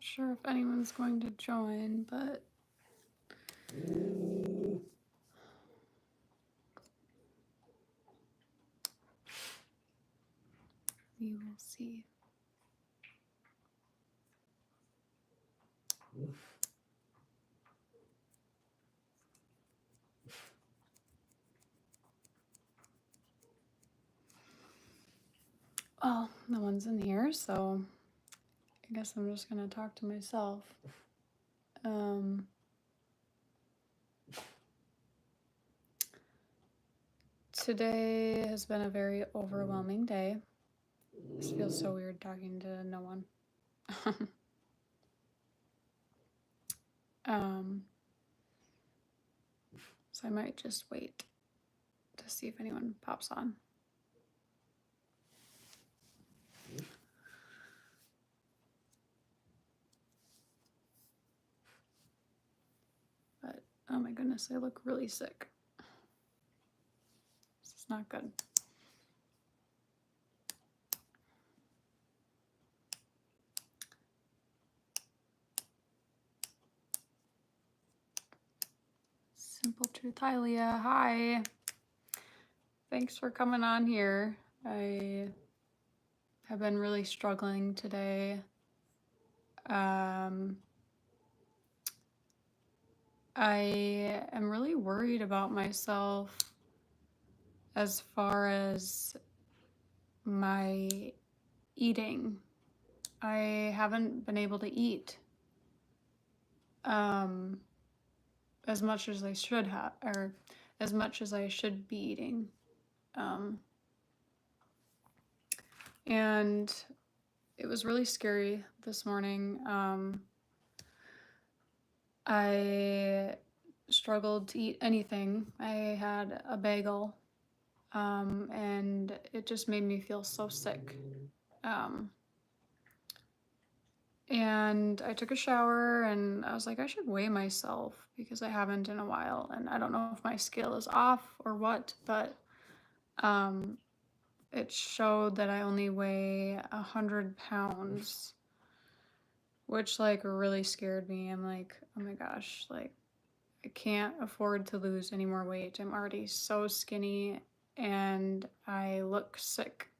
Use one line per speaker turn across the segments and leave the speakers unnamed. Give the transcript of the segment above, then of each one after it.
sure if anyone's going to join, but we will see. Well, no one's in here, so I guess I'm just gonna talk to myself. Today has been a very overwhelming day. This feels so weird talking to no one. So I might just wait to see if anyone pops on. But oh my goodness, I look really sick. This is not good. Simple Truth. Hi, Leah. Hi. Thanks for coming on here. I have been really struggling today. I am really worried about myself as far as my eating. I haven't been able to eat as much as I should have, or as much as I should be eating. And it was really scary this morning. I struggled to eat anything. I had a bagel, and it just made me feel so sick. And I took a shower and I was like, I should weigh myself because I haven't in a while. And I don't know if my scale is off or what, but it showed that I only weigh 100 pounds, which like really scared me. I'm like, oh my gosh, like I can't afford to lose any more weight. I'm already so skinny and I look sick.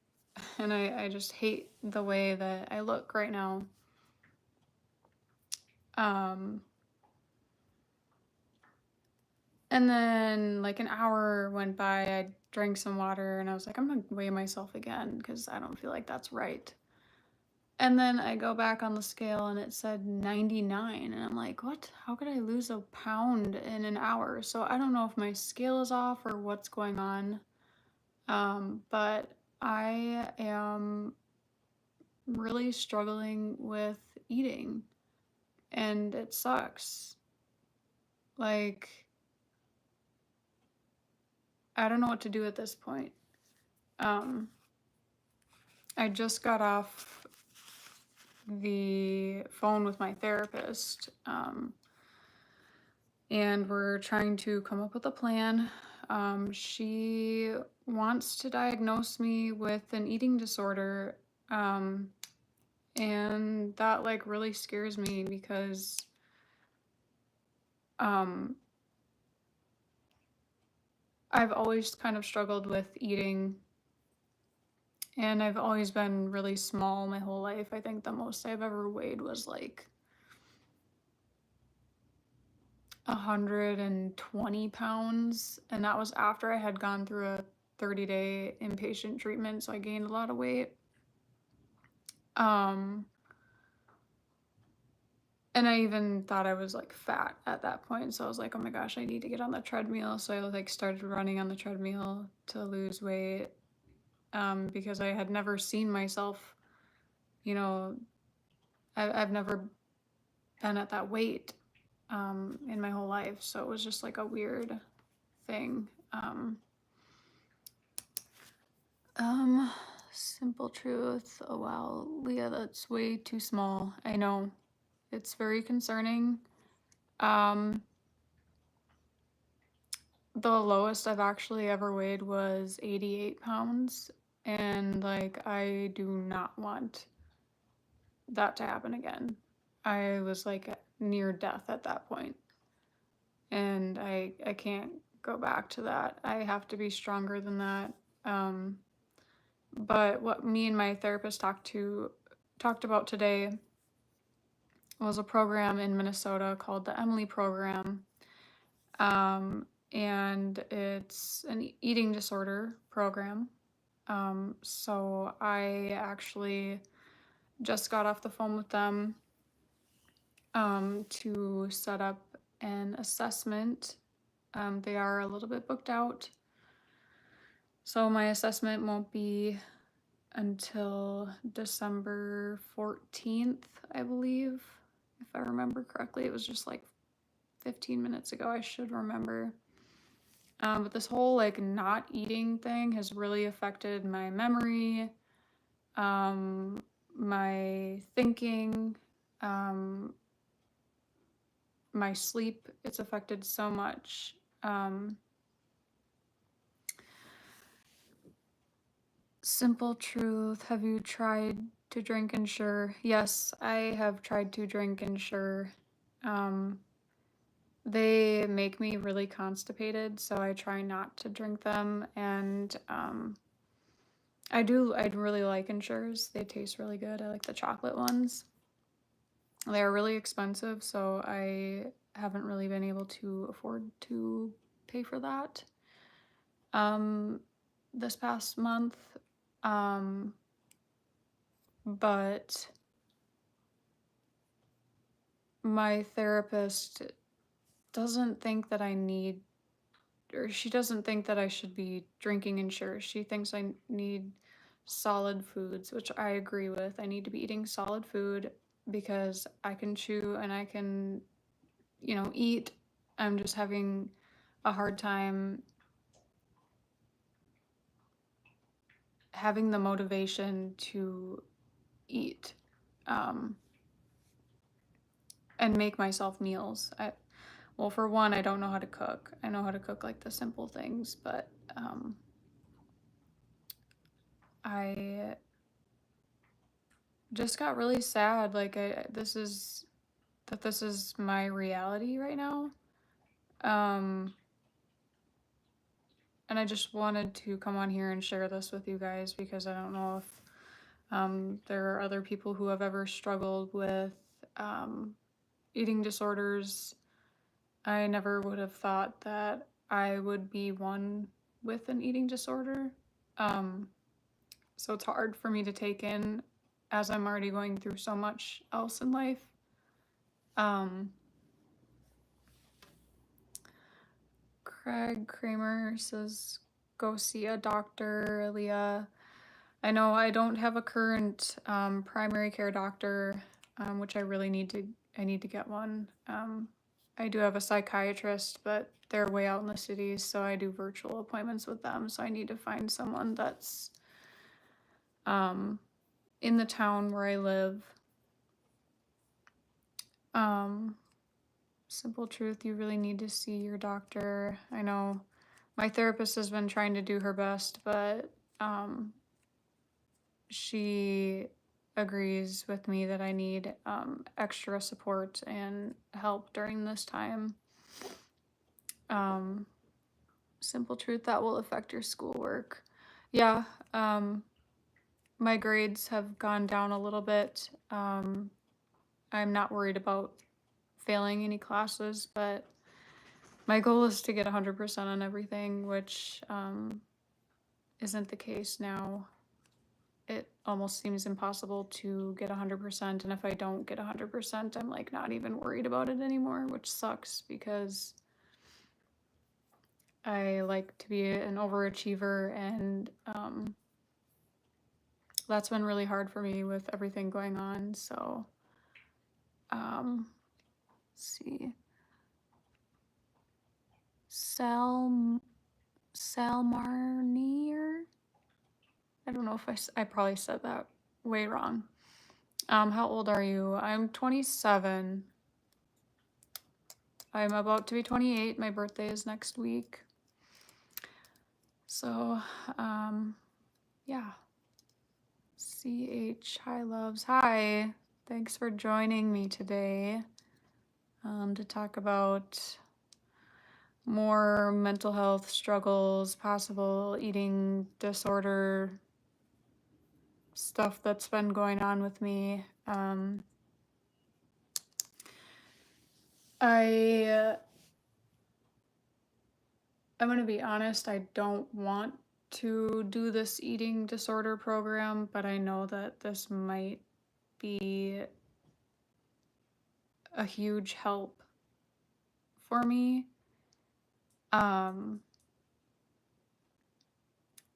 And I just hate the way that I look right now. And then like an hour went by, I drank some water and I was like, I'm gonna weigh myself again because I don't feel like that's right. And then I go back on the scale and it said 99 and I'm like, what? How could I lose a pound in an hour? So I don't know if my scale is off or what's going on. But I am really struggling with eating and it sucks. Like, I don't know what to do at this point. I just got off the phone with my therapist, and we're trying to come up with a plan. She wants to diagnose me with an eating disorder, and that like really scares me because I've always kind of struggled with eating. And I've always been really small my whole life. I think the most I've ever weighed was like 120 pounds. And that was after I had gone through a 30-day inpatient treatment. So I gained a lot of weight. And I even thought I was like fat at that point. So I was like, oh my gosh, I need to get on the treadmill. So I like started running on the treadmill to lose weight. Because I had never seen myself, you know, I've never been at that weight in my whole life. So it was just like a weird thing. Simple Truth. Oh wow, Leah, that's way too small. I know. It's very concerning. The lowest I've actually ever weighed was 88 pounds. And like, I do not want that to happen again. I was like near death at that point, and I can't go back to that. I have to be stronger than that. Um, but what me and my therapist talked about today was a program in Minnesota called the Emily program. And it's an eating disorder program. So I actually just got off the phone with them to set up an assessment. They are a little bit booked out. So my assessment won't be until December 14th, I believe. If I remember correctly, it was just like 15 minutes ago. I should remember. But this whole like not eating thing has really affected my memory, my thinking, um, my sleep. It's affected so much. Simple truth. Have you tried to drink Ensure? Yes, I have tried to drink Ensure. They make me really constipated, so I try not to drink them. And I'd really like Ensures. They taste really good. I like the chocolate ones. They're really expensive, so I haven't really been able to afford to pay for that. This past month, but my therapist doesn't think that I need, or she doesn't think that I should be drinking Ensure. She thinks I need solid foods, which I agree with. I need to be eating solid food because I can chew and I can, eat. I'm just having a hard time having the motivation to eat, um, and make myself meals. Well, for one, I don't know how to cook. I know how to cook like the simple things, but I just got really sad. Like this is my reality right now. Um, and I just wanted to come on here and share this with you guys because I don't know if there are other people who have ever struggled with eating disorders. I never would have thought that I would be one with an eating disorder. Um, so it's hard for me to take in as I'm already going through so much else in life. Craig Kramer says, go see a doctor, Leah. I know I don't have a current primary care doctor, which I really need to get one. I do have a psychiatrist, but they're way out in the cities, so I do virtual appointments with them. So I need to find someone that's in the town where I live. Simple truth, you really need to see your doctor. I know my therapist has been trying to do her best, but she agrees with me that I need extra support and help during this time. Simple truth, that will affect your schoolwork. Yeah, my grades have gone down a little bit. I'm not worried about failing any classes, but my goal is to get 100% on everything, which isn't the case now. It almost seems impossible to get 100%, and if I don't get 100%, I'm like not even worried about it anymore, which sucks because I like to be an overachiever, and that's been really hard for me with everything going on. So let's see, Salmarnier. I don't know if I probably said that way wrong. How old are you? I'm 27. I'm about to be 28. My birthday is next week. So, yeah. CH, hi loves. Hi. Thanks for joining me today to talk about more mental health struggles, possible eating disorder stuff that's been going on with me. I I'm gonna be honest, I don't want to do this eating disorder program, but I know that this might be a huge help for me. Um,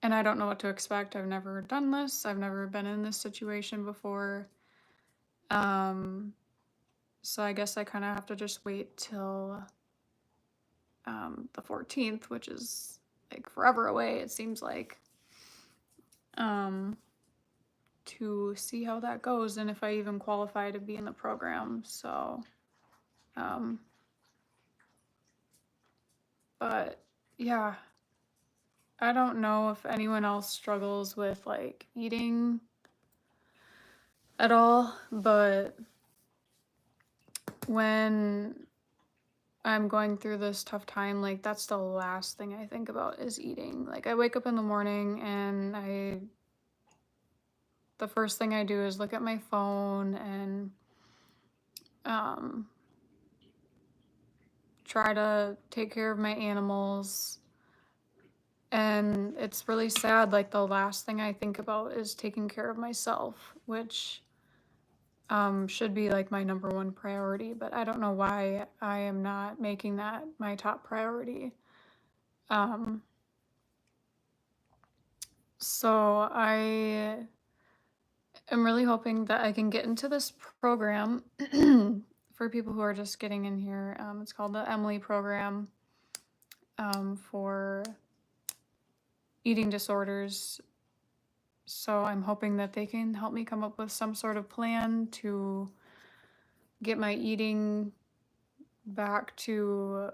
and I don't know what to expect. I've never done this. I've never been in this situation before. Um, so I guess I kind of have to just wait till the 14th, which is like forever away, it seems like, um, to see how that goes and if I even qualify to be in the program. So, um, but yeah, I don't know if anyone else struggles with like eating at all, but when I'm going through this tough time, like that's the last thing I think about is eating. Like I wake up in the morning and the first thing I do is look at my phone and um try to take care of my animals. And it's really sad, like the last thing I think about is taking care of myself, which should be like my number one priority, but I don't know why I am not making that my top priority. Um, so I am really hoping that I can get into this program for people who are just getting in here. It's called the Emily program for eating disorders. So I'm hoping that they can help me come up with some sort of plan to get my eating back to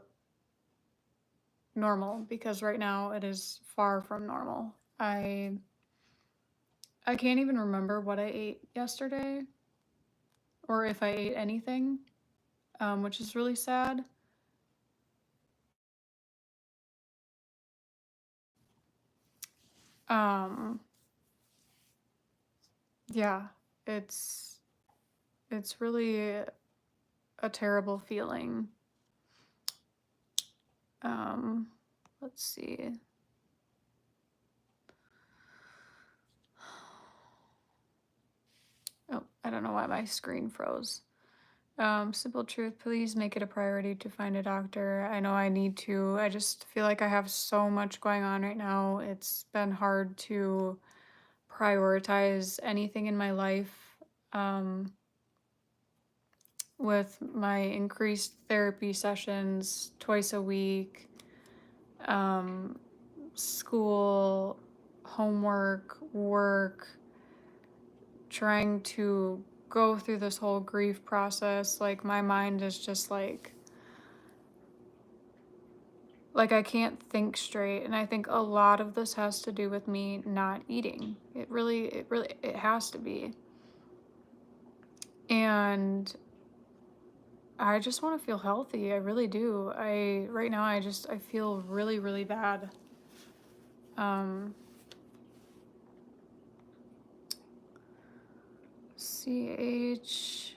normal, because right now it is far from normal. I can't even remember what I ate yesterday or if I ate anything, which is really sad. Um, yeah, it's it's really a terrible feeling. Um, let's see. Oh, I don't know why my screen froze. Simple truth, please make it a priority to find a doctor. I know I need to. I just feel like I have so much going on right now. It's been hard to prioritize anything in my life. With my increased therapy sessions twice a week, um, school, homework, work, trying to go through this whole grief process. Like my mind is just like I can't think straight, and I think a lot of this has to do with me not eating. It has to be. And I just want to feel healthy. I really do. Right now I feel really, really bad. Um CH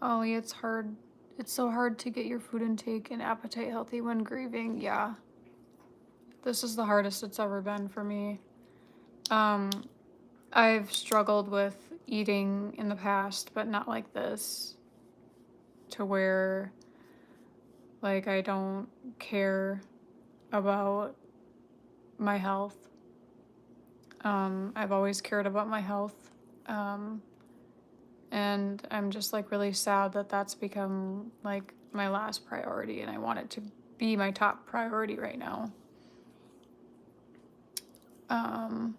Ollie, it's hard. It's so hard to get your food intake and appetite healthy when grieving. Yeah. This is the hardest it's ever been for me. Um I've struggled with eating in the past, but not like this, to where like I don't care about my health. I've always cared about my health. Um, and I'm just like really sad that that's become like my last priority, and I want it to be my top priority right now. Um,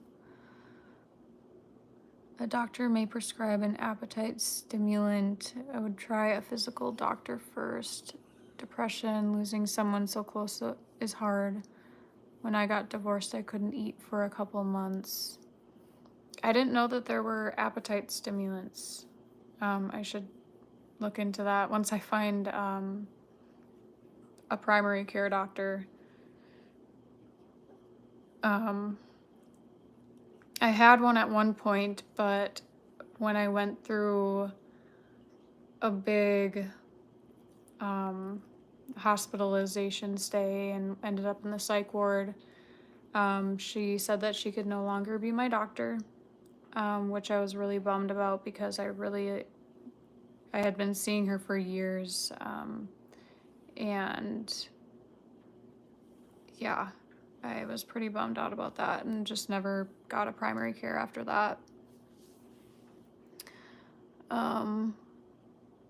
a doctor may prescribe an appetite stimulant. I would try a physical doctor first. Depression, losing someone so close is hard. When I got divorced, I couldn't eat for a couple months. I didn't know that there were appetite stimulants. I should look into that once I find a primary care doctor. Um, I had one at one point, but when I went through a big um, hospitalization stay and ended up in the psych ward, she said that she could no longer be my doctor, which I was really bummed about because I had been seeing her for years, and yeah, I was pretty bummed out about that and just never got a primary care after that. Um,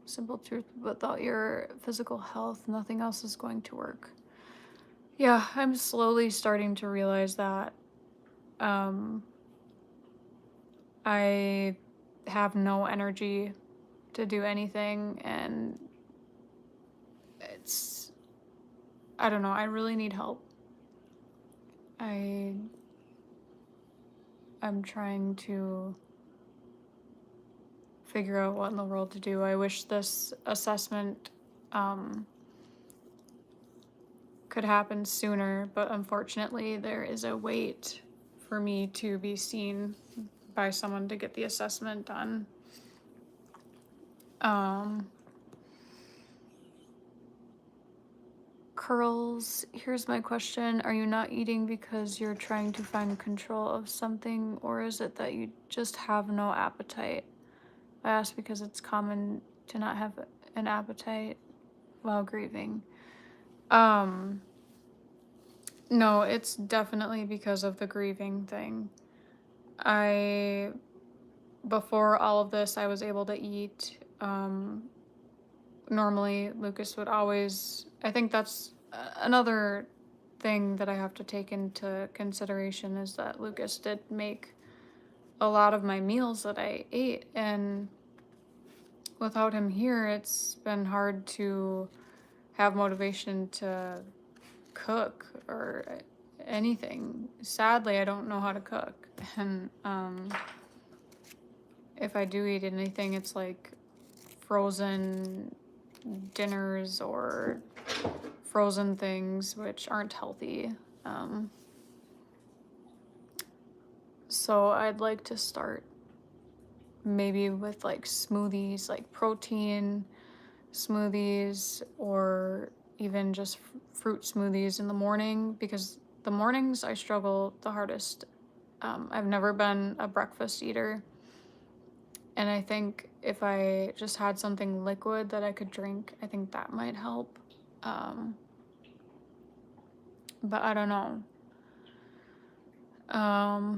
Simple truth, without your physical health, nothing else is going to work. Yeah, I'm slowly starting to realize that um, I have no energy to do anything, and it's, I don't know, I really need help. I I'm trying to figure out what in the world to do. I wish this assessment um, could happen sooner, but unfortunately, there is a wait for me to be seen by someone to get the assessment done. Um, Curls, here's my question. Are you not eating because you're trying to find control of something, or is it that you just have no appetite? I ask because it's common to not have an appetite while grieving. Um, no, it's definitely because of the grieving thing. I, before all of this, I was able to eat. Normally, Lucas would always, I think that's another thing that I have to take into consideration is that Lucas did make a lot of my meals that I ate. And without him here, it's been hard to have motivation to cook or anything. Sadly, I don't know how to cook. And if I do eat anything, it's like frozen dinners or frozen things, which aren't healthy. Um, so I'd like to start maybe with like smoothies, like protein smoothies, or even just fruit smoothies in the morning, because the mornings I struggle the hardest. I've never been a breakfast eater, and I think if I just had something liquid that I could drink, I think that might help. Um, but I don't know.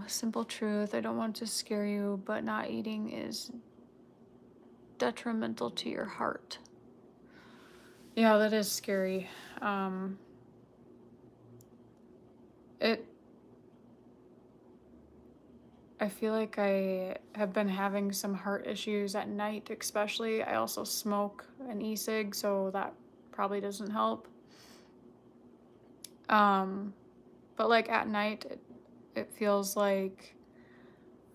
Simple truth, I don't want to scare you, but not eating is detrimental to your heart. Yeah, that is scary. Um, it I feel like I have been having some heart issues at night, especially. I also smoke an e-cig, so that probably doesn't help. Um, but like at night, it feels like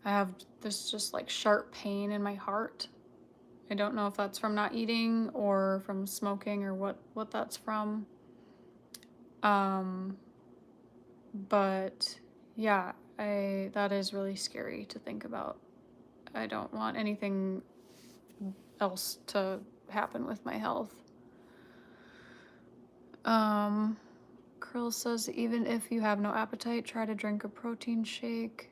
I have this just like sharp pain in my heart. I don't know if that's from not eating or from smoking or what that's from. Um, but yeah, I that is really scary to think about. I don't want anything else to happen with my health. Um, Curl says even if you have no appetite, try to drink a protein shake.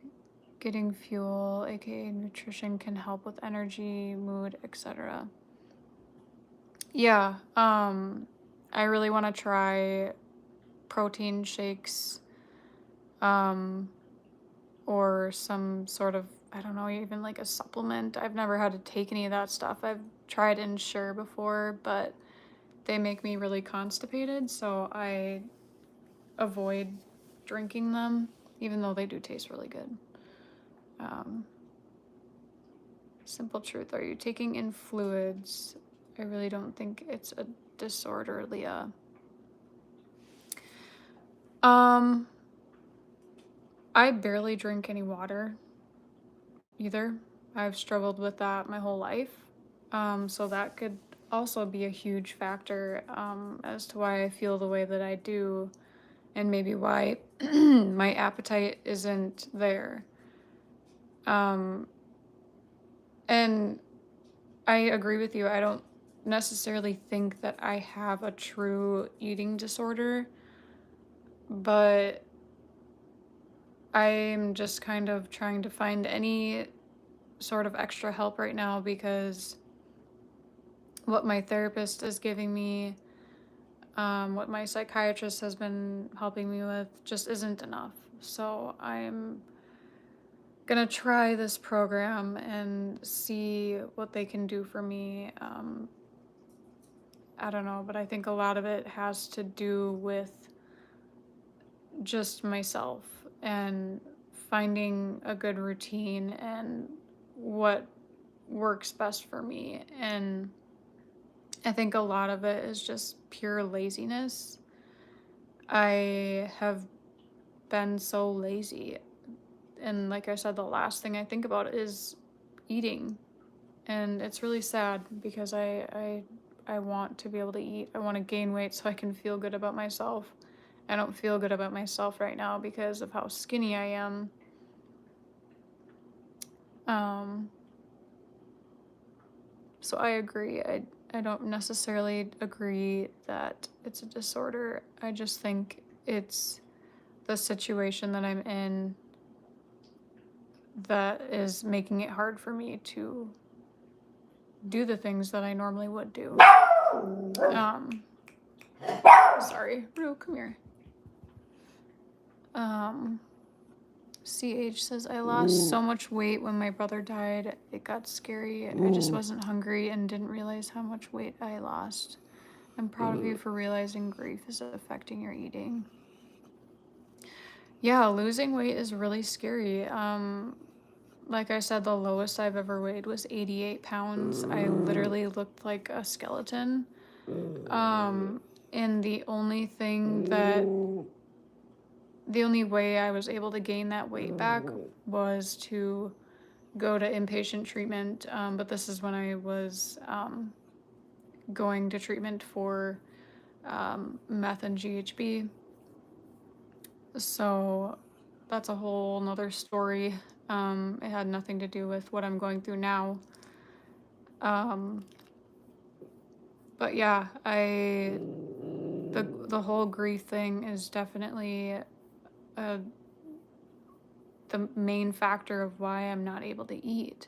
Getting fuel, aka nutrition, can help with energy, mood, etc. Yeah, I really want to try protein shakes, um, or some sort of, I don't know, even like a supplement. I've never had to take any of that stuff. I've tried Ensure before, but they make me really constipated, so I avoid drinking them, even though they do taste really good. Um, Simple truth, are you taking in fluids? I really don't think it's a disorder, Leah. Um, I barely drink any water either. I've struggled with that my whole life. So that could also be a huge factor as to why I feel the way that I do, and maybe why my appetite isn't there. Um, and I agree with you. I don't necessarily think that I have a true eating disorder, but I'm just kind of trying to find any sort of extra help right now because what my therapist is giving me, what my psychiatrist has been helping me with, just isn't enough. So I'm gonna try this program and see what they can do for me. I don't know, but I think a lot of it has to do with just myself and finding a good routine and what works best for me. And I think a lot of it is just pure laziness. I have been so lazy. And like I said, the last thing I think about is eating. And it's really sad because I want to be able to eat. I want to gain weight so I can feel good about myself. I don't feel good about myself right now because of how skinny I am. Um, so I agree. I don't necessarily agree that it's a disorder. I just think it's the situation that I'm in that is making it hard for me to do the things that I normally would do. Um, Sorry, Rue, come here. CH says, I lost so much weight when my brother died. It got scary. I just wasn't hungry and didn't realize how much weight I lost. I'm proud of you for realizing grief is affecting your eating. Yeah, losing weight is really scary. Like I said, the lowest I've ever weighed was 88 pounds. I literally looked like a skeleton. And the only way I was able to gain that weight back was to go to inpatient treatment. But this is when I was going to treatment for meth and GHB. So that's a whole nother story. It had nothing to do with what I'm going through now. But yeah, the whole grief thing is definitely the main factor of why I'm not able to eat.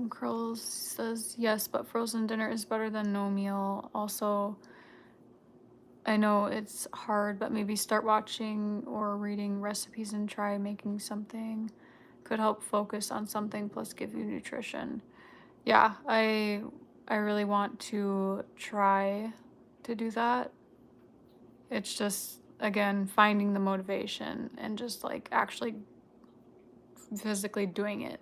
Curls says, yes, but frozen dinner is better than no meal. Also, I know it's hard, but maybe start watching or reading recipes and try making something. Could help focus on something plus give you nutrition. Yeah, I really want to try to do that. It's just, again, finding the motivation and just like actually physically doing it.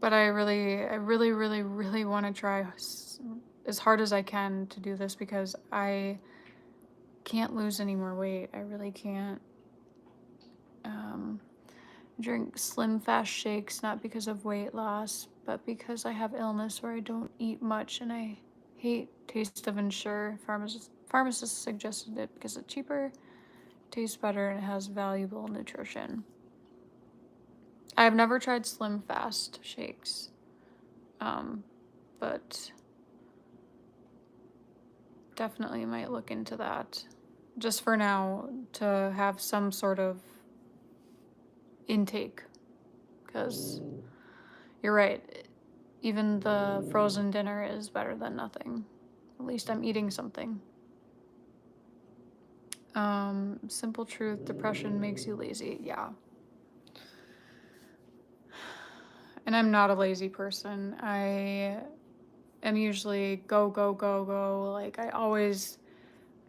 But I really want to try as hard as I can to do this because I can't lose any more weight. I really can't. Drink Slim Fast shakes not because of weight loss, but because I have illness where I don't eat much and I hate taste of Ensure. Pharmacist suggested it because it's cheaper, tastes better, and it has valuable nutrition. I've never tried Slim Fast shakes, but definitely might look into that. Just for now, to have some sort of intake, because you're right, even the frozen dinner is better than nothing. At least I'm eating something. Simple truth, depression makes you lazy. Yeah. And I'm not a lazy person. I am usually go, go, go, go. Like I always,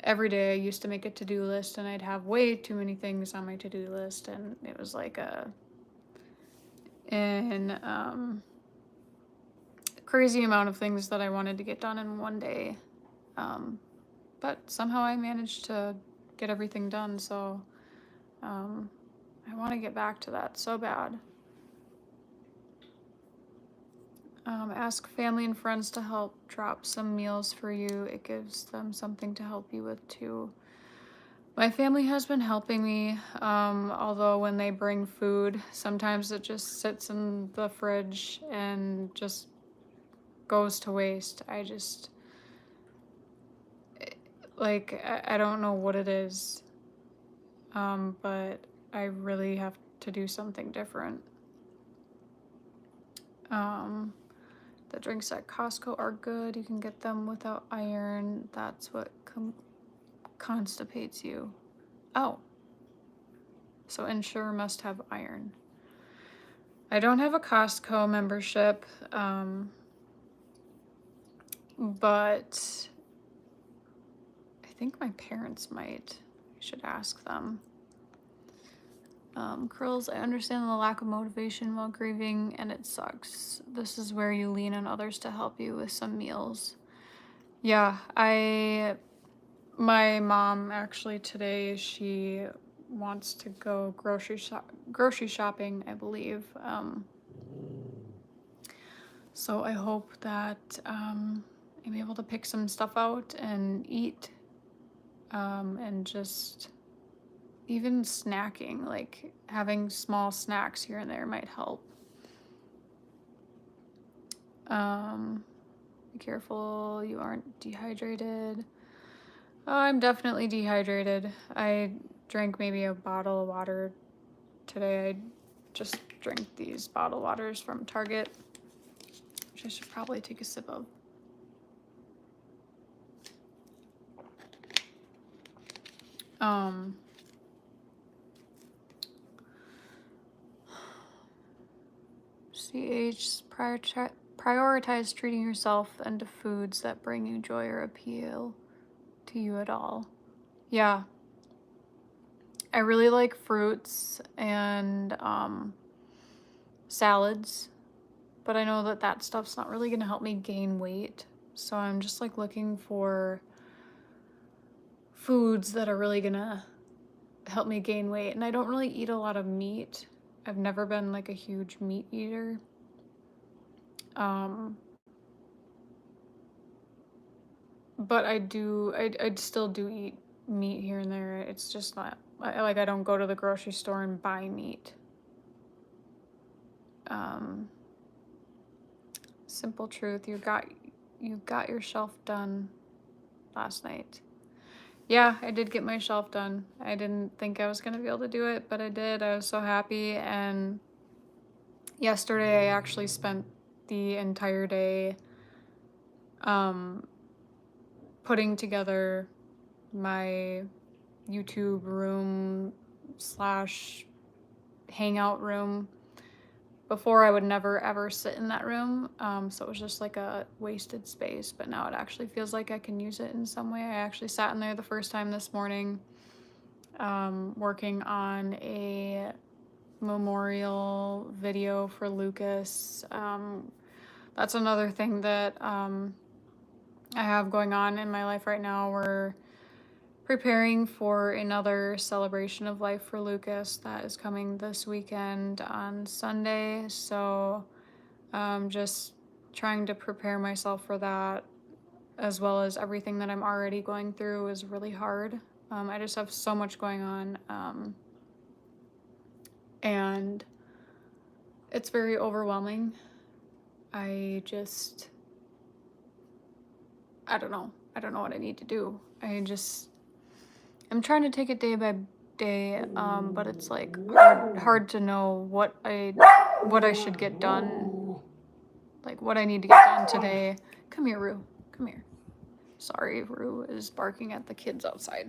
every day I used to make a to-do list and I'd have way too many things on my to-do list. And it was like crazy amount of things that I wanted to get done in one day. But somehow I managed to get everything done. So I I want to get back to that so bad. Ask family and friends to help drop some meals for you. It gives them something to help you with too. My family has been helping me, although when they bring food, sometimes it just sits in the fridge and just goes to waste. I don't know what it is, but I really have to do something different. The drinks at Costco are good. You can get them without iron. That's what constipates you. Oh, so Ensure must have iron. I don't have a Costco membership, but I think my parents might. I should ask them. Curls, I understand the lack of motivation while grieving, and it sucks. This is where you lean on others to help you with some meals. Yeah, my mom actually today, she wants to go grocery shopping, I believe. So I hope that I'm able to pick some stuff out and eat, and just even snacking, like having small snacks here and there might help. Be careful you aren't dehydrated. Oh, I'm definitely dehydrated. I drank maybe a bottle of water today. I just drank these bottled waters from Target, which I should probably take a sip of. CH, prioritize treating yourself and to foods that bring you joy or appeal to you at all. Yeah. I really like fruits and salads, but I know that that stuff's not really going to help me gain weight. So I'm just like looking for foods that are really going to help me gain weight. And I don't really eat a lot of meat. I've never been like a huge meat eater. But I still do eat meat here and there. It's just not, I don't go to the grocery store and buy meat. Simple truth, you got your shelf done last night. Yeah, I did get my shelf done. I didn't think I was going to be able to do it, but I did. I was so happy. And yesterday I actually spent the entire day putting together my YouTube room / hangout room. Before, I would never ever sit in that room, so it was just like a wasted space, but now it actually feels like I can use it in some way. I actually sat in there the first time this morning, working on a memorial video for Lucas. That's another thing that I have going on in my life right now. We're preparing for another celebration of life for Lucas that is coming this weekend on Sunday. So just trying to prepare myself for that, as well as everything that I'm already going through, is really hard. I just have so much going on, and it's very overwhelming. I don't know what I need to do. I'm trying to take it day by day, but it's like hard to know what I should get done, like what I need to get done today. Come here, Rue. Come here. Sorry, Rue is barking at the kids outside.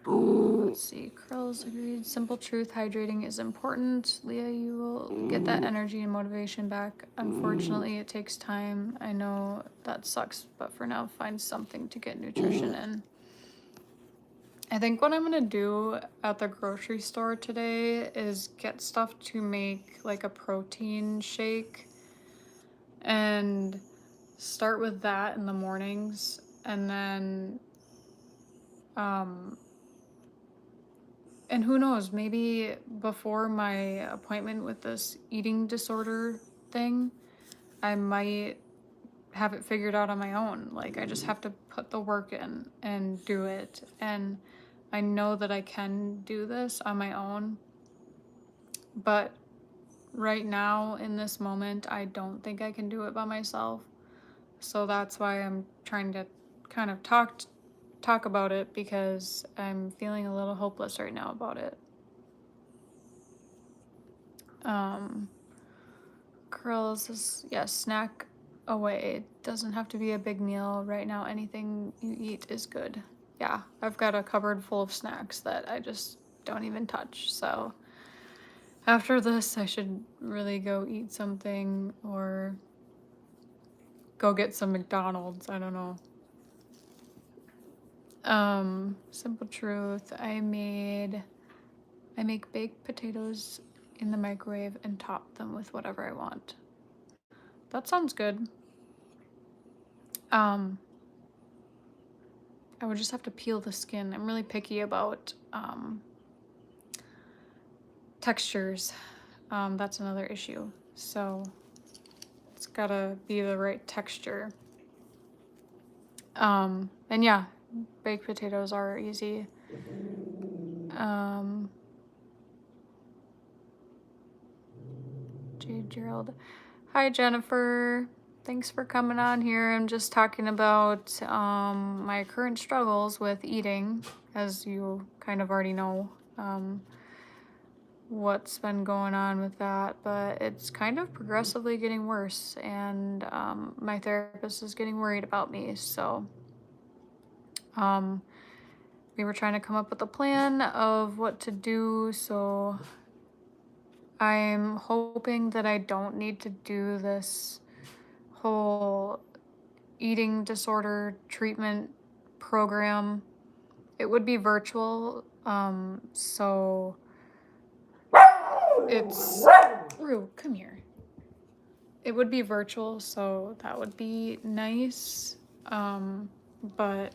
Let's see. Curls agreed. Simple truth, hydrating is important. Leah, you will get that energy and motivation back. Unfortunately, it takes time. I know that sucks, but for now, find something to get nutrition in. I think what I'm gonna do at the grocery store today is get stuff to make like a protein shake and start with that in the mornings, And then, and who knows, maybe before my appointment with this eating disorder thing, I might have it figured out on my own. Like, I just have to put the work in and do it. And I know that I can do this on my own. But right now, in this moment, I don't think I can do it by myself. So that's why I'm trying to kind of talk about it, because I'm feeling a little hopeless right now about it. Curls is, yes, snack away. It doesn't have to be a big meal. Right now, anything you eat is good. Yeah, I've got a cupboard full of snacks that I just don't even touch. So after this, I should really go eat something or go get some McDonald's. I don't know. Simple truth. I make baked potatoes in the microwave and top them with whatever I want. That sounds good. I would just have to peel the skin. I'm really picky about textures. That's another issue. So it's gotta be the right texture. And yeah, baked potatoes are easy. Jade Gerald. Hi, Jennifer. Thanks for coming on here. I'm just talking about my current struggles with eating, as you kind of already know what's been going on with that, but it's kind of progressively getting worse, and my therapist is getting worried about me. So we were trying to come up with a plan of what to do. So I'm hoping that I don't need to do this whole eating disorder treatment program. It would be virtual, so it's Rue, come here. It would be virtual, so that would be nice. But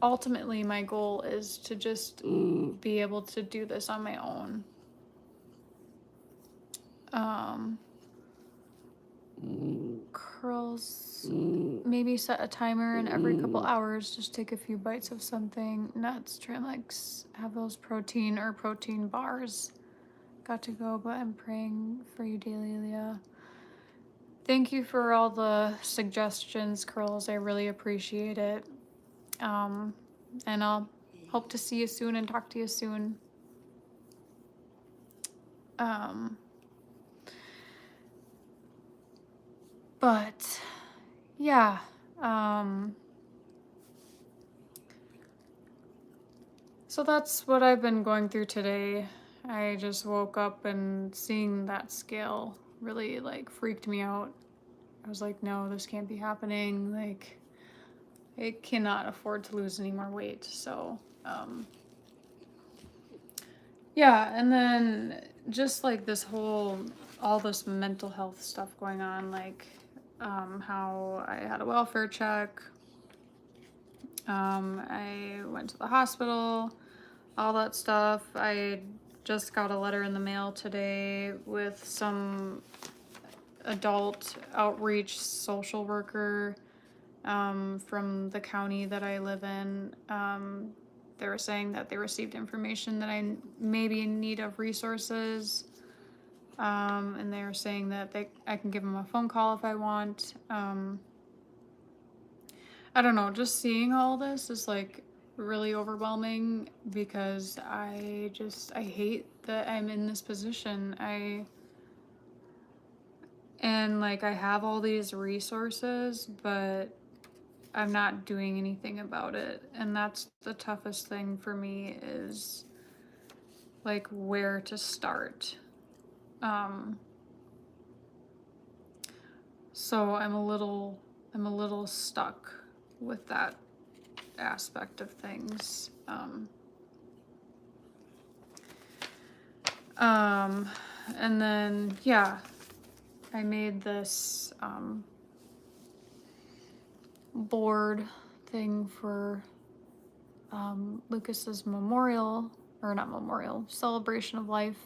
ultimately, my goal is to just be able to do this on my own. Curls, maybe set a timer, and every couple hours just take a few bites of something. Nuts, try and like have those protein or protein bars. Got to go, but I'm praying for you daily, Leah. Thank you for all the suggestions, Curls. I really appreciate it. And I'll hope to see you soon and talk to you soon. But yeah, so that's what I've been going through today. I just woke up and seeing that scale really like freaked me out. I was like, no, this can't be happening. Like, I cannot afford to lose any more weight. So, yeah, and then just like all this mental health stuff going on, like how I had a welfare check, I went to the hospital, all that stuff. I just got a letter in the mail today with some adult outreach social worker from the county that I live in. They were saying that they received information that I may be in need of resources. And they were saying that I can give them a phone call if I want. I don't know, just seeing all this is like really overwhelming, because I hate that I'm in this position. And like I have all these resources, but I'm not doing anything about it. And that's the toughest thing for me, is like where to start. So I'm a little stuck with that aspect of things. And then yeah, I made this board thing for Lucas's memorial, or not memorial, celebration of life.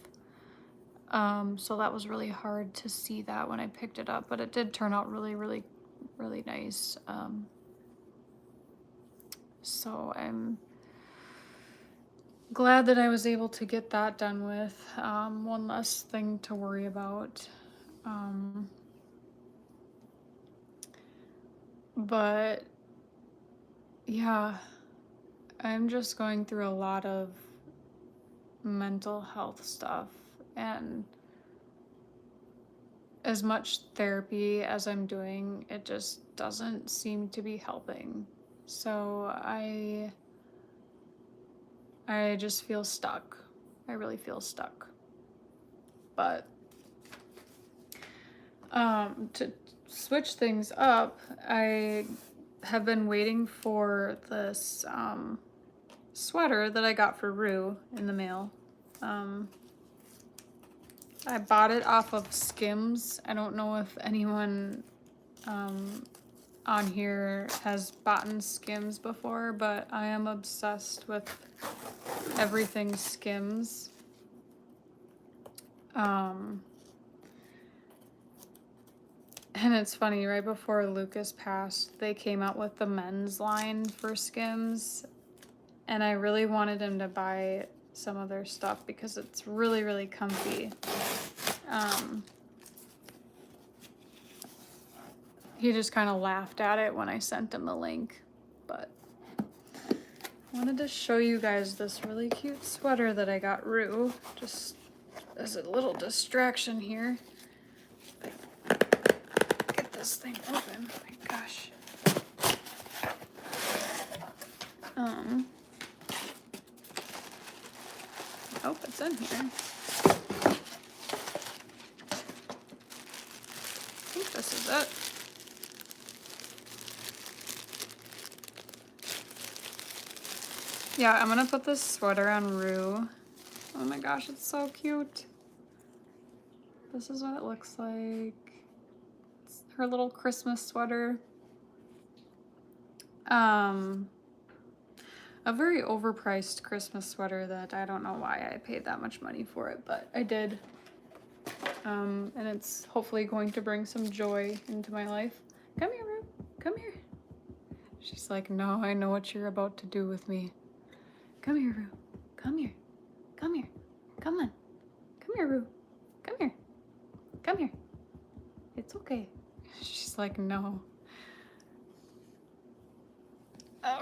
So that was really hard to see that when I picked it up, but it did turn out really, really, really nice. So I'm glad that I was able to get that done with. One less thing to worry about. But yeah, I'm just going through a lot of mental health stuff, and as much therapy as I'm doing, it just doesn't seem to be helping. So I just feel stuck. I really feel stuck. But to switch things up, I have been waiting for this sweater that I got for Rue in the mail. I bought it off of Skims. I don't know if anyone on here has bought Skims before, but I am obsessed with everything Skims. And it's funny, right before Lucas passed, they came out with the men's line for Skims, and I really wanted him to buy some of their stuff because it's really, really comfy. He just kind of laughed at it when I sent him the link, but I wanted to show you guys this really cute sweater that I got Rue, just as a little distraction here. Get this thing open, oh my gosh. Oh, it's in here. I think this is it. Yeah, I'm gonna put this sweater on Rue. Oh my gosh, it's so cute. This is what it looks like. It's her little Christmas sweater. A very overpriced Christmas sweater that I don't know why I paid that much money for it, but I did. And it's hopefully going to bring some joy into my life. Come here, Rue. Come here. She's like, no, I know what you're about to do with me. Come here, Rue. Come here. Come here. Come on. Come here, Rue. Come here. Come here. It's okay. She's like, no.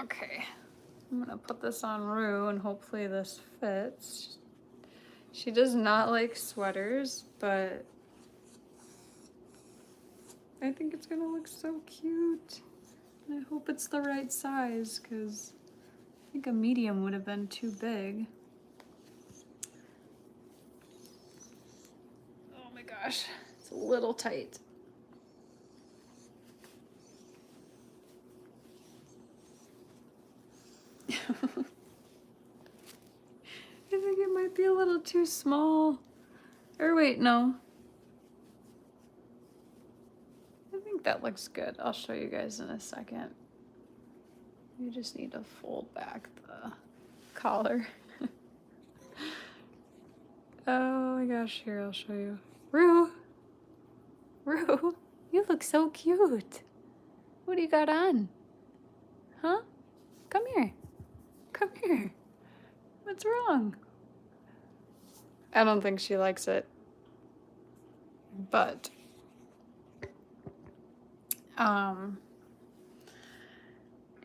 Okay. I'm gonna put this on Rue and hopefully this fits. She does not like sweaters, but I think it's gonna look so cute. And I hope it's the right size, because I think a medium would have been too big. Oh my gosh, it's a little tight. I think it might be a little too small. Or wait, no. I think that looks good. I'll show you guys in a second. You just need to fold back the collar. Oh my gosh, here, I'll show you. Rue! Rue, you look so cute. What do you got on? Huh? Come here. Come here. What's wrong? I don't think she likes it. But,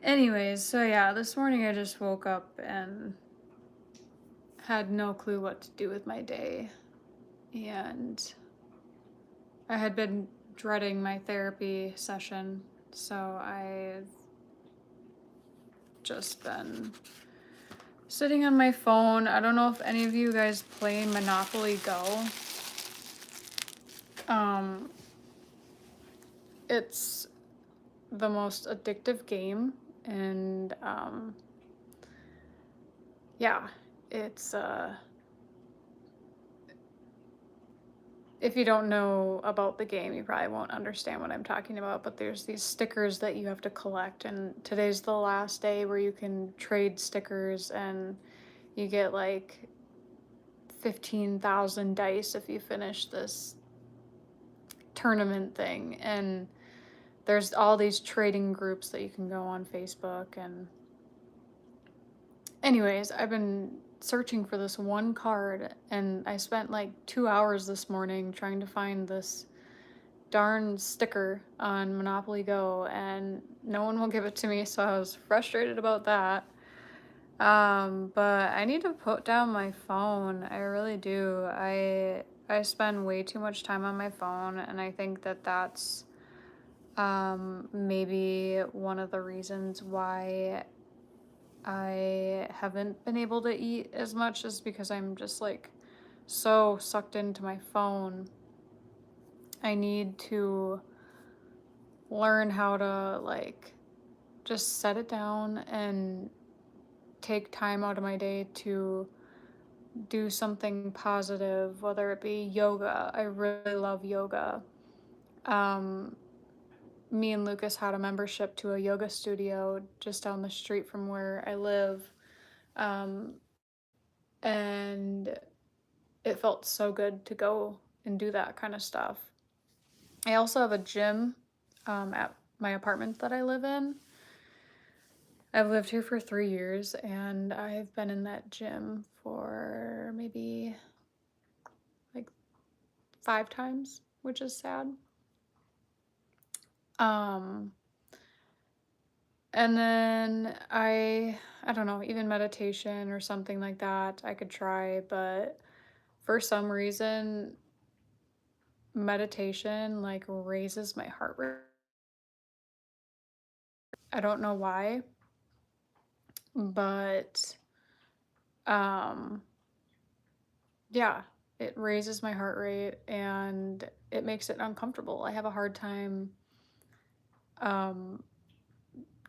anyways, so yeah, this morning I just woke up and had no clue what to do with my day. And I had been dreading my therapy session, so I've just been sitting on my phone. I don't know if any of you guys play Monopoly Go. It's the most addictive game, and yeah, it's if you don't know about the game, you probably won't understand what I'm talking about, but there's these stickers that you have to collect, and today's the last day where you can trade stickers, and you get like 15,000 dice if you finish this tournament thing. And there's all these trading groups that you can go on Facebook. And anyways, I've been searching for this one card, and I spent like 2 hours this morning trying to find this darn sticker on Monopoly Go, and no one will give it to me, so I was frustrated about that. But I need to put down my phone. I really do. I spend way too much time on my phone, and I think that that's maybe one of the reasons why I haven't been able to eat as much, is because I'm just like so sucked into my phone. I need to learn how to like just set it down and take time out of my day to do something positive, whether it be yoga. I really love yoga. Um, Me and Lucas had a membership to a yoga studio just down the street from where I live. Um, and it felt so good to go and do that kind of stuff. I also have a gym at my apartment that I live in. I've lived here for 3 years, and I've been in that gym for maybe like 5 times, which is sad. Um, and then I don't know, even meditation or something like that I could try, but for some reason meditation like raises my heart rate. I don't know why, but um yeah, it raises my heart rate and it makes it uncomfortable. I have a hard time um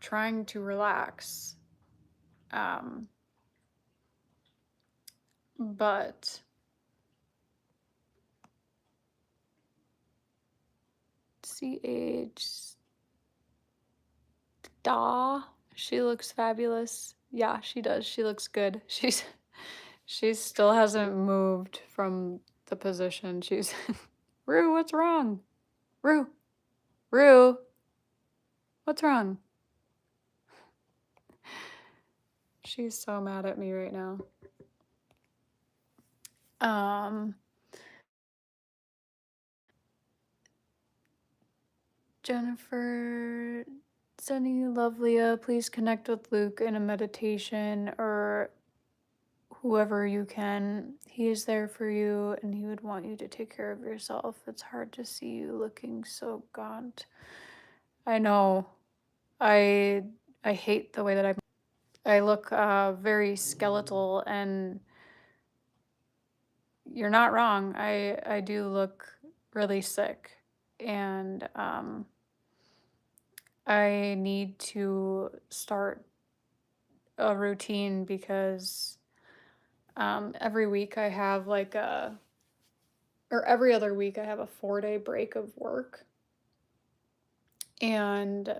trying to relax. Um but CH Da, she looks fabulous. Yeah, she does. She looks good. She still hasn't moved from the position. She's Rue, what's wrong? Rue, Rue, what's wrong? She's so mad at me right now. Um, Jennifer, Sunny, Lovlia, please connect with Luke in a meditation or whoever you can. He is there for you and he would want you to take care of yourself. It's hard to see you looking so gaunt. I know. I I hate the way that I look very skeletal, and you're not wrong. I do look really sick, and I need to start a routine because every week I have like or every other week I have a 4-day break of work. And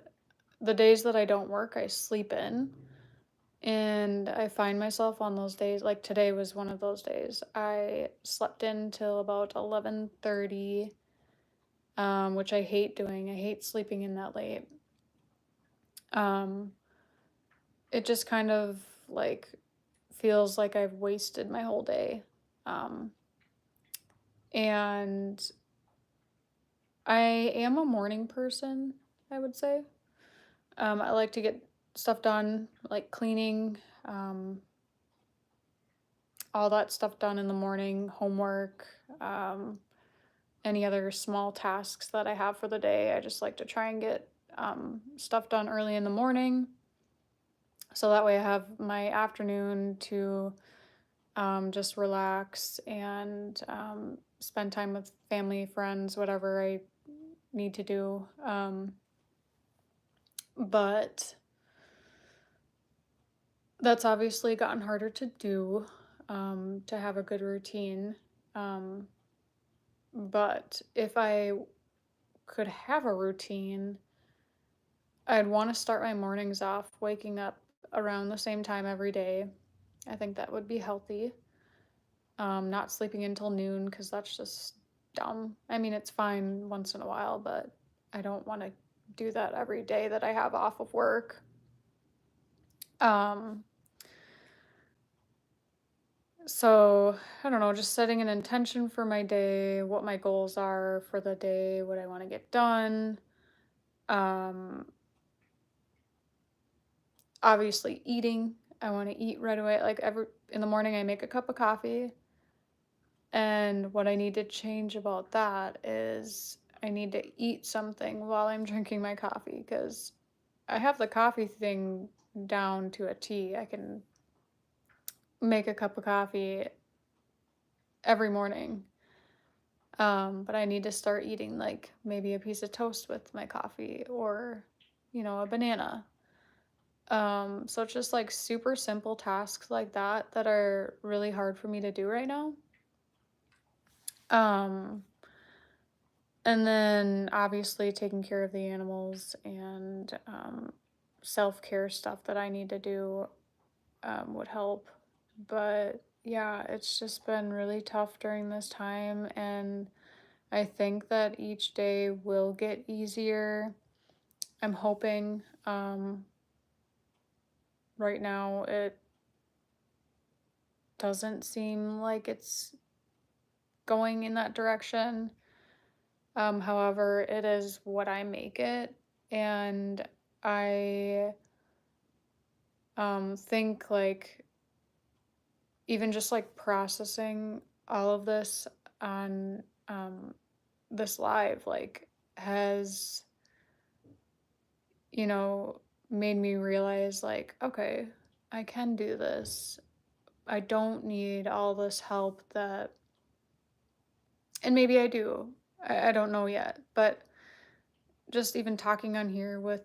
the days that I don't work, I sleep in. And I find myself on those days, like today was one of those days. I slept in till about 11:30, which I hate doing. I hate sleeping in that late. Um, it just kind of like feels like I've wasted my whole day. Um, and I am a morning person, I would say. I like to get stuff done, like cleaning, um, all that stuff done in the morning, homework, any other small tasks that I have for the day. I just like to try and get stuff done early in the morning. So that way I have my afternoon to just relax and spend time with family, friends, whatever I need to do. But that's obviously gotten harder to do, to have a good routine. Um, But if I could have a routine, I'd want to start my mornings off waking up around the same time every day. I think that would be healthy. Not sleeping until noon because that's just dumb. I mean, it's fine once in a while, but I don't want to do that every day that I have off of work. Um, so I don't know, just setting an intention for my day, what my goals are for the day, what I want to get done. Um, Obviously eating. I want to eat right away. Like every in the morning I make a cup of coffee, and what I need to change about that is I need to eat something while I'm drinking my coffee because I have the coffee thing down to a T. I can make a cup of coffee every morning. But I need to start eating like maybe a piece of toast with my coffee or, a banana. So it's just like super simple tasks like that that are really hard for me to do right now. Um, and then obviously taking care of the animals and self-care stuff that I need to do would help. But yeah, it's just been really tough during this time, and I think that each day will get easier. I'm hoping. Right now, it doesn't seem like it's going in that direction. However, it is what I make it, and I think like even just like processing all of this on this live like has you know made me realize like okay, I can do this. I don't need all this help that, and maybe I do. I don't know yet, but just even talking on here with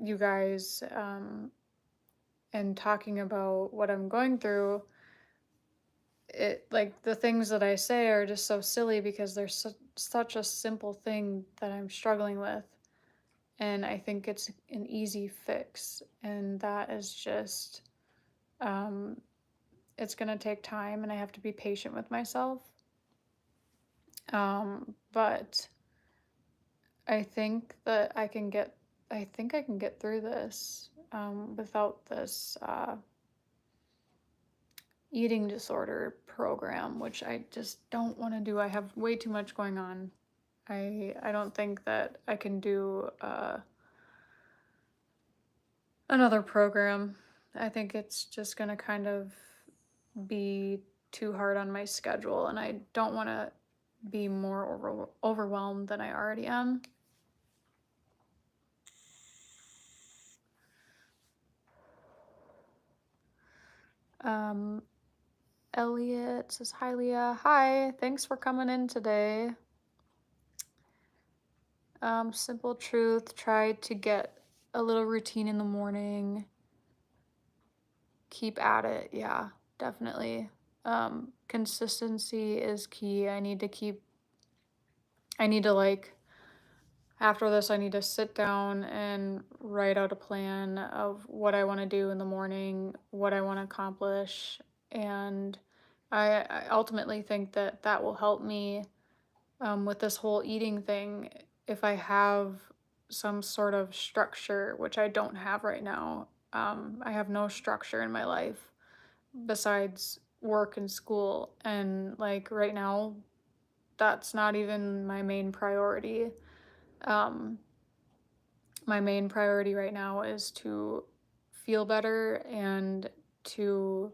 you guys and talking about what I'm going through, it like the things that I say are just so silly because they're such a simple thing that I'm struggling with. And I think it's an easy fix. And that is just, um, it's going to take time and I have to be patient with myself. But I think that I think I can get through this without this eating disorder program, which I just don't want to do. I have way too much going on. I don't think that I can do another program. I think it's just gonna kind of be too hard on my schedule, and I don't want to be more overwhelmed than I already am. Um, Elliot says, "Hi, Leah. Hi. Thanks for coming in today." Simple truth. Try to get a little routine in the morning. Keep at it. Yeah, definitely. Consistency is key. I need to like, after this, I need to sit down and write out a plan of what I want to do in the morning, what I want to accomplish. And I ultimately think that that will help me with this whole eating thing if I have some sort of structure, which I don't have right now. I have no structure in my life besides work and school. And like right now, that's not even my main priority. Um, my main priority right now is to feel better and to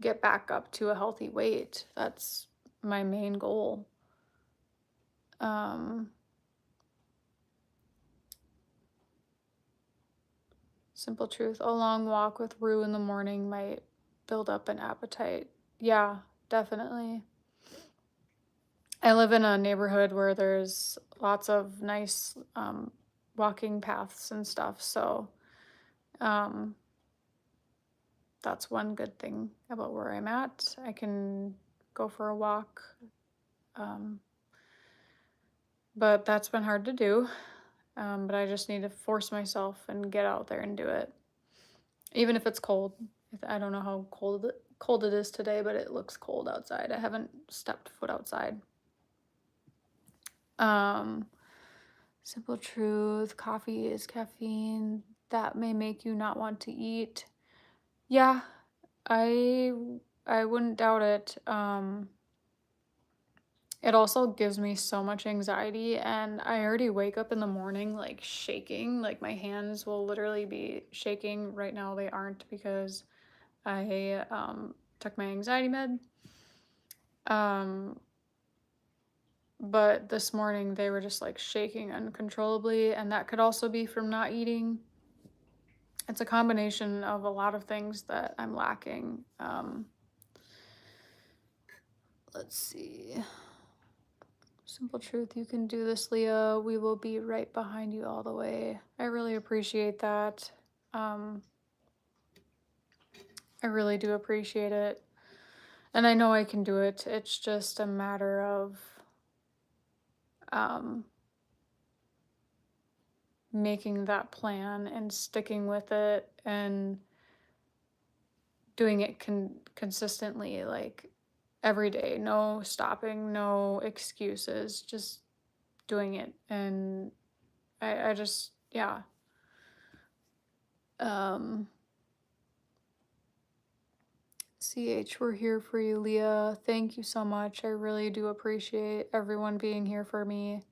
get back up to a healthy weight. That's my main goal. Um, Simple truth. A long walk with Rue in the morning might build up an appetite. Yeah, definitely. I live in a neighborhood where there's lots of nice walking paths and stuff. So um, that's one good thing about where I'm at. I can go for a walk But that's been hard to do. But I just need to force myself and get out there and do it. Even if it's cold. I don't know how cold it is today, but it looks cold outside. I haven't stepped foot outside. Um, Simple truth, coffee is caffeine. That may make you not want to eat. Yeah, I I wouldn't doubt it. It also gives me so much anxiety, and I already wake up in the morning like shaking. Like my hands will literally be shaking. Right now they aren't because I took my anxiety med. Um, but this morning they were just like shaking uncontrollably, and that could also be from not eating. It's a combination of a lot of things that I'm lacking. Let's see. Simple truth, you can do this, Leah. We will be right behind you all the way. I really appreciate that. I really do appreciate it. And I know I can do it. It's just a matter of um, making that plan and sticking with it and doing it consistently, like every day. No stopping, no excuses, just doing it. And I just, yeah. CH, we're here for you, Leah. Thank you so much. I really do appreciate everyone being here for me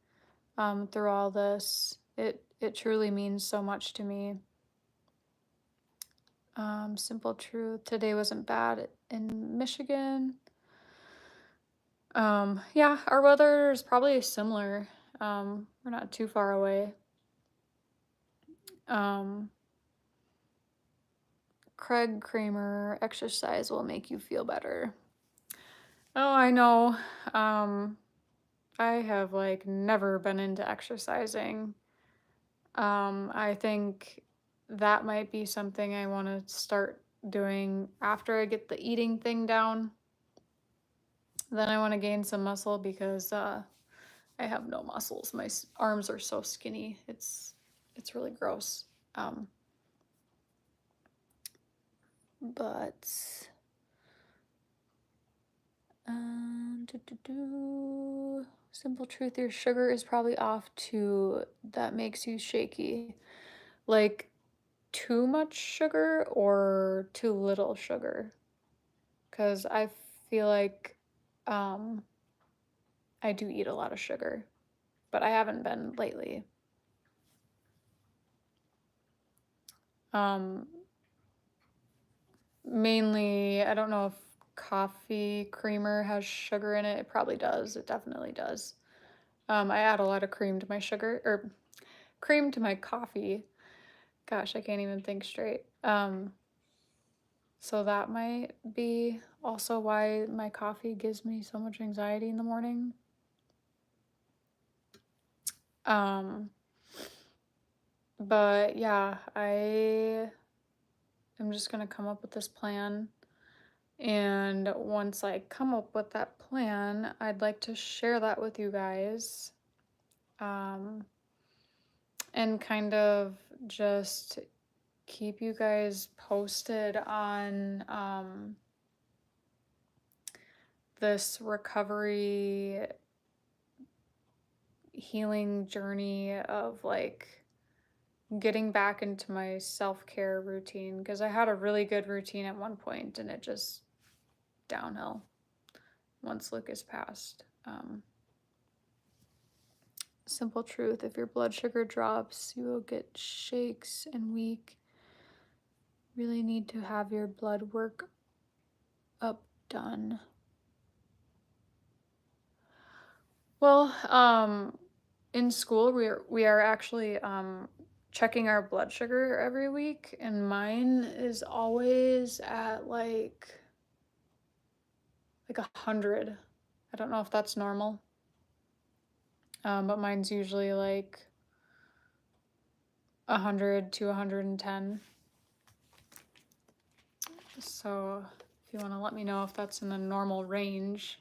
through all this. It truly means so much to me. Simple truth. Today wasn't bad in Michigan. Yeah, our weather is probably similar. We're not too far away. Craig Kramer, exercise will make you feel better. Oh, I know. I have like never been into exercising. I think that might be something I want to start doing after I get the eating thing down. Then I want to gain some muscle because I have no muscles. My arms are so skinny. It's really gross. But simple truth, your sugar is probably off too. That makes you shaky. Like too much sugar or too little sugar? Because I feel like I do eat a lot of sugar, but I haven't been lately. Mainly, I don't know if coffee creamer has sugar in it. It probably does. It definitely does. I add a lot of cream to my sugar, or cream to my coffee. Gosh, I can't even think straight. So that might be also why my coffee gives me so much anxiety in the morning. But yeah, I am just gonna come up with this plan. And once I come up with that plan, I'd like to share that with you guys. And kind of just keep you guys posted on this recovery healing journey of like getting back into my self-care routine, because I had a really good routine at one point and it just downhill once Lucas passed. Simple truth, if your blood sugar drops, you will get shakes and weak. Really need to have your blood work up done. Well, in school we are actually checking our blood sugar every week, and mine is always at like 100. I don't know if that's normal. But mine's usually like 100 to 110. So if you want to let me know if that's in the normal range.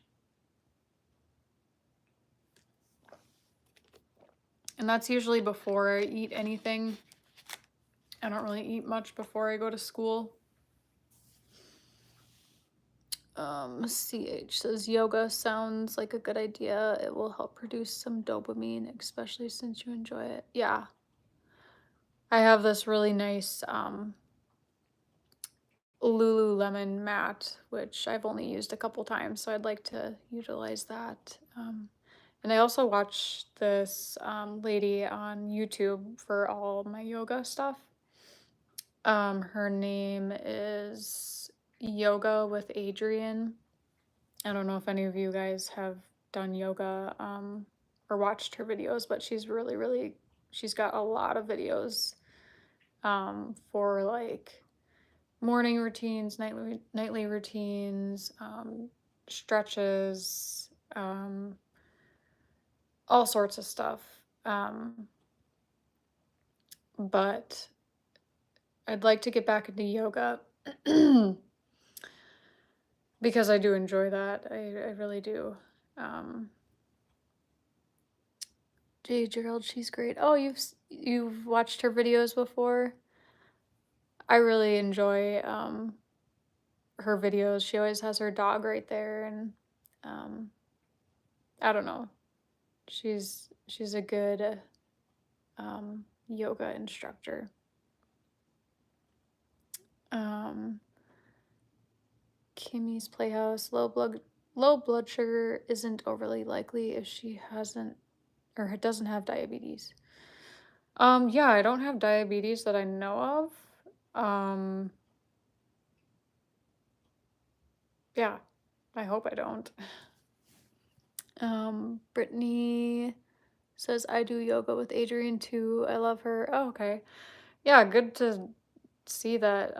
And that's usually before I eat anything. I don't really eat much before I go to school. CH says yoga sounds like a good idea. It will help produce some dopamine, especially since you enjoy it. Yeah. I have this really nice Lululemon mat, which I've only used a couple times, so I'd like to utilize that. And I also watch this lady on YouTube for all my yoga stuff. Her name is Yoga with Adrienne. I don't know if any of you guys have done yoga or watched her videos, but she's she's got a lot of videos for like morning routines, nightly routines, stretches, all sorts of stuff. But I'd like to get back into yoga because I do enjoy that. I really do. J Gerald, she's great. Oh, you've watched her videos before? I really enjoy her videos. She always has her dog right there, and I don't know. She's a good yoga instructor. Kimmy's Playhouse, low blood sugar isn't overly likely if she hasn't or doesn't have diabetes. Yeah, I don't have diabetes that I know of. Yeah, I hope I don't. Brittany says I do yoga with Adrienne too. I love her. Oh, okay. Yeah, good to see that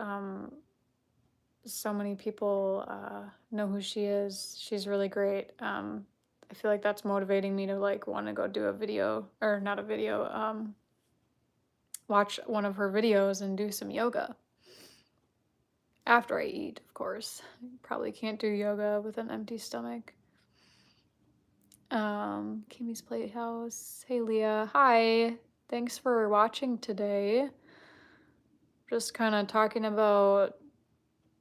so many people know who she is. She's really great. I feel like that's motivating me to like want to go do a video or not a video, watch one of her videos and do some yoga. After I eat, of course. Probably can't do yoga with an empty stomach. Kimmy's Playhouse. Hey Leah. Hi. Thanks for watching today. Just kind of talking about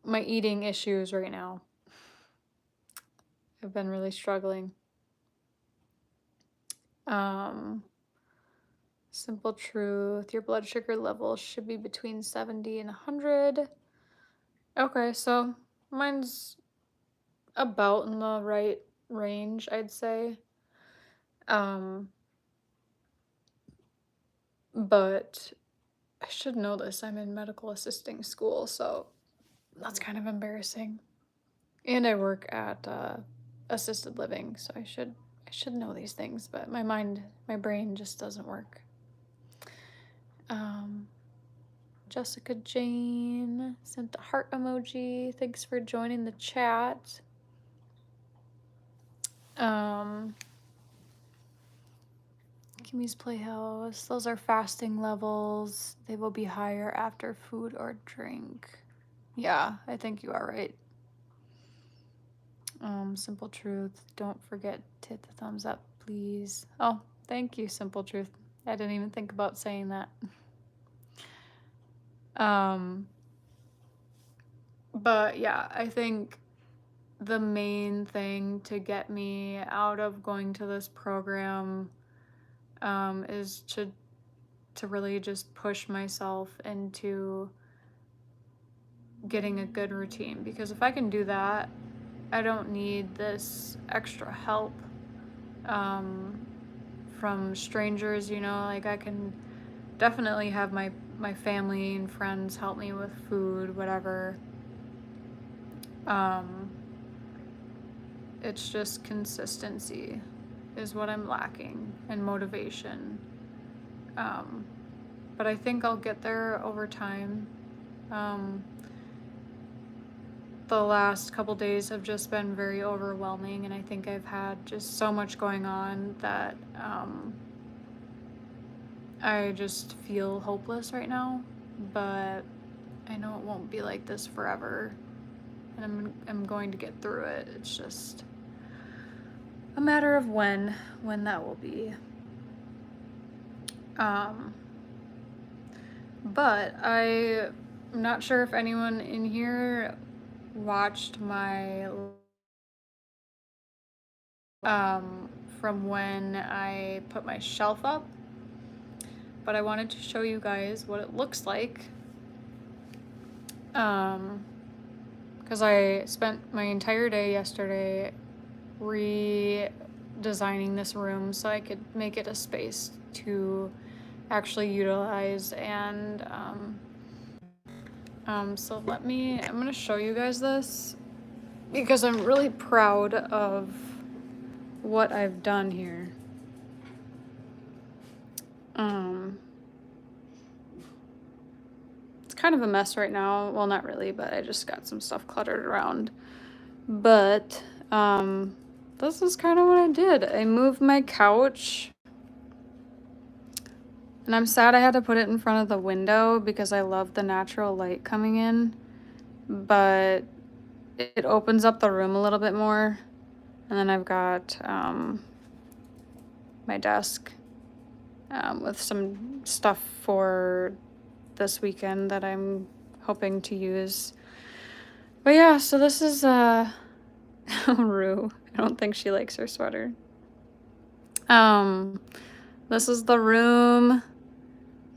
my eating issues right now. I've been really struggling. Simple truth. Your blood sugar level should be between 70 and 100. Okay, so mine's about in the right range, I'd say. But I should know this. I'm in medical assisting school, so that's kind of embarrassing. And I work at assisted living, so I should know these things, but my brain just doesn't work. Jessica Jane sent the heart emoji. Thanks for joining the chat. Kimmy's Playhouse. Those are fasting levels. They will be higher after food or drink. Yeah, I think you are right. Simple Truth. Don't forget to hit the thumbs up, please. Oh, thank you, Simple Truth. I didn't even think about saying that. But yeah, I think the main thing to get me out of going to this program is to really just push myself into getting a good routine, because if I can do that, I don't need this extra help from strangers, like I can definitely have my family and friends help me with food, whatever. It's just consistency is what I'm lacking, and motivation. But I think I'll get there over time. The last couple days have just been very overwhelming, and I think I've had just so much going on that I just feel hopeless right now, but I know it won't be like this forever, and I'm going to get through it. It's just a matter of when that will be. Um, but I'm not sure if anyone in here watched my from when I put my shelf up, but I wanted to show you guys what it looks like. Because I spent my entire day yesterday redesigning this room so I could make it a space to actually utilize. And so I'm gonna show you guys this because I'm really proud of what I've done here. It's kind of a mess right now. Well, not really, but I just got some stuff cluttered around. But this is kind of what I did. I moved my couch, and I'm sad I had to put it in front of the window because I love the natural light coming in, but it opens up the room a little bit more. And then I've got my desk with some stuff for this weekend that I'm hoping to use. But yeah, so this is Rue. I don't think she likes her sweater. This is the room.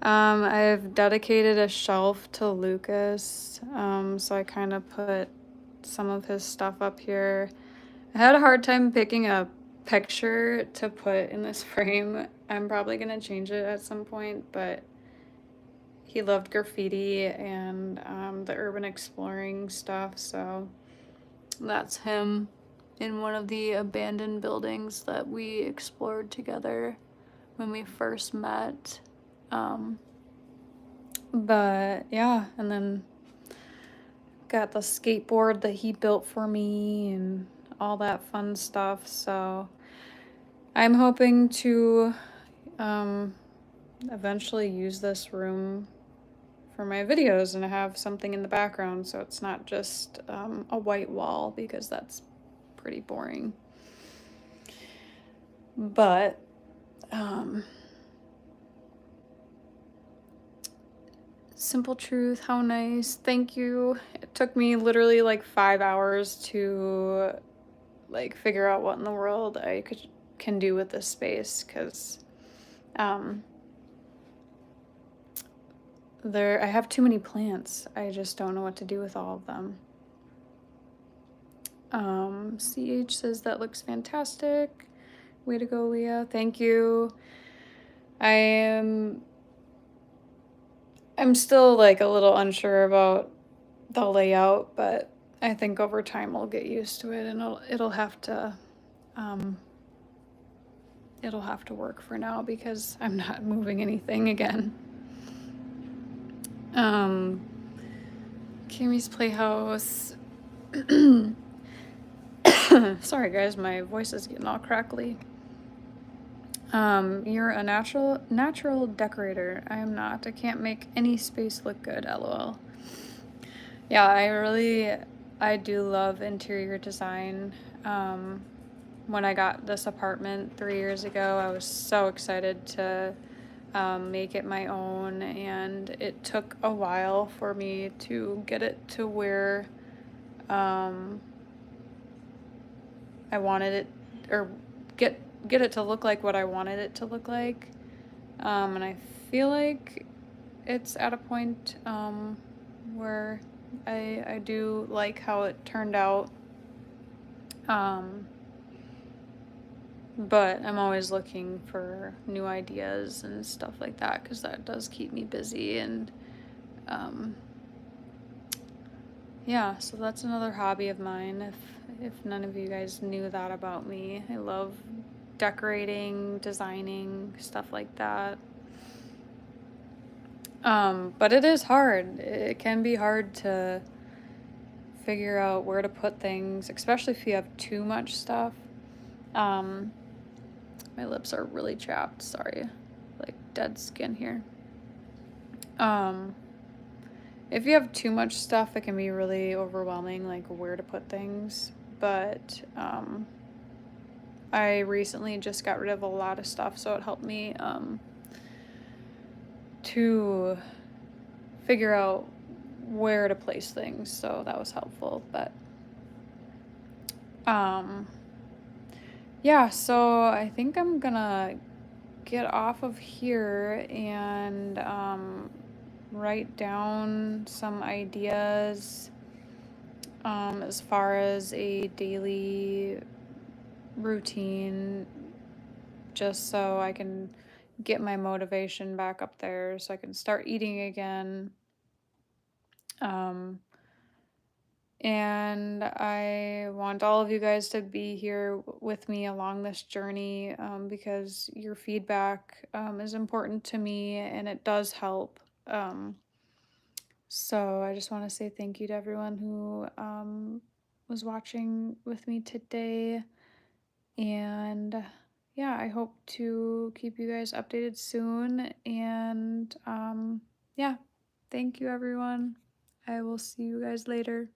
I've dedicated a shelf to Lucas. So I kind of put some of his stuff up here. I had a hard time picking a picture to put in this frame. I'm probably gonna change it at some point, but he loved graffiti and the urban exploring stuff, so that's him in one of the abandoned buildings that we explored together when we first met. But yeah, and then got the skateboard that he built for me and all that fun stuff. So I'm hoping to eventually use this room for my videos and have something in the background so it's not just a white wall, because that's pretty boring. But Simple Truth, how nice. Thank you. It took me literally like 5 hours to like figure out what in the world I can do with this space, because I have too many plants. I just don't know what to do with all of them. CH says that looks fantastic. Way to go, Leah. Thank you. I'm still like a little unsure about the layout, but I think over time I'll get used to it, and it'll have to work for now because I'm not moving anything again. Kimmy's Playhouse. Sorry guys, my voice is getting all crackly. You're a natural decorator. I am not. I can't make any space look good, lol. Yeah, I do love interior design. When I got this apartment 3 years ago, I was so excited to make it my own, and it took a while for me to get it to where I wanted it, or get it to look like what I wanted it to look like. And I feel like it's at a point where I do like how it turned out. But I'm always looking for new ideas and stuff like that, because that does keep me busy. And yeah, so that's another hobby of mine. If none of you guys knew that about me, I love decorating, designing, stuff like that. But it is hard. It can be hard to figure out where to put things, especially if you have too much stuff. My lips are really chapped, sorry. Like dead skin here. If you have too much stuff, it can be really overwhelming, like where to put things. But I recently just got rid of a lot of stuff, so it helped me to figure out where to place things, so that was helpful. But um yeah, so I think I'm gonna get off of here and write down some ideas as far as a daily routine, just so I can get my motivation back up there so I can start eating again. Um, and I want all of you guys to be here with me along this journey, because your feedback is important to me and it does help. So I just want to say thank you to everyone who was watching with me today. And yeah, I hope to keep you guys updated soon. And yeah, thank you, everyone. I will see you guys later.